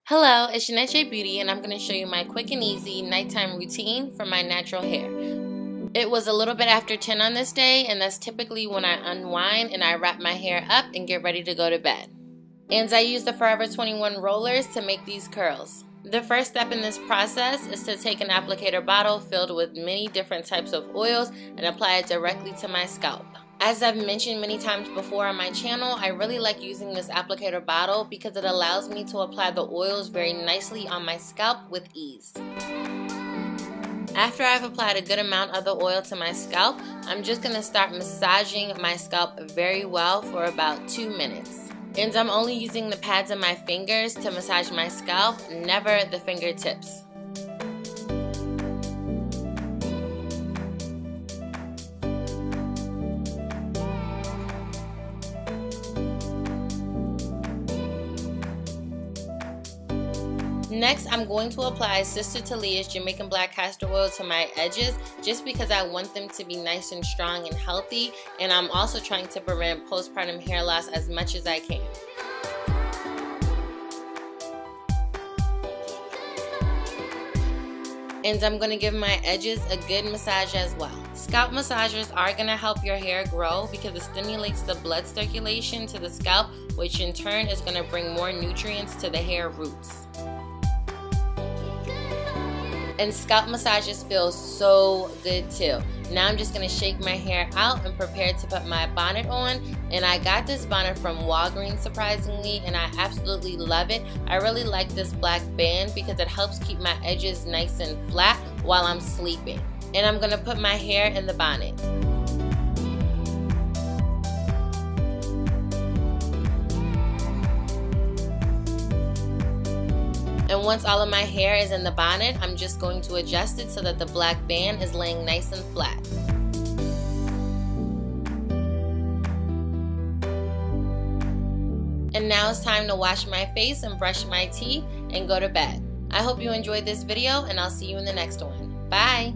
Hello, it's Jeanette J Beauty, and I'm going to show you my quick and easy nighttime routine for my natural hair. It was a little bit after 10 on this day, and that's typically when I unwind and I wrap my hair up and get ready to go to bed. And I use the Forever 21 rollers to make these curls. The first step in this process is to take an applicator bottle filled with many different types of oils and apply it directly to my scalp. As I've mentioned many times before on my channel, I really like using this applicator bottle because it allows me to apply the oils very nicely on my scalp with ease. After I've applied a good amount of the oil to my scalp, I'm just going to start massaging my scalp very well for about 2 minutes. And I'm only using the pads of my fingers to massage my scalp, never the fingertips. Next, I'm going to apply Sister Taliyah's Jamaican black castor oil to my edges just because I want them to be nice and strong and healthy, and I'm also trying to prevent postpartum hair loss as much as I can. And I'm going to give my edges a good massage as well. Scalp massagers are going to help your hair grow because it stimulates the blood circulation to the scalp, which in turn is going to bring more nutrients to the hair roots. And scalp massages feel so good too. Now I'm just going to shake my hair out and prepare to put my bonnet on. And I got this bonnet from Walgreens surprisingly, and I absolutely love it. I really like this black band because it helps keep my edges nice and flat while I'm sleeping. And I'm going to put my hair in the bonnet. And once all of my hair is in the bonnet, I'm just going to adjust it so that the black band is laying nice and flat. And now it's time to wash my face and brush my teeth and go to bed. I hope you enjoyed this video, and I'll see you in the next one. Bye!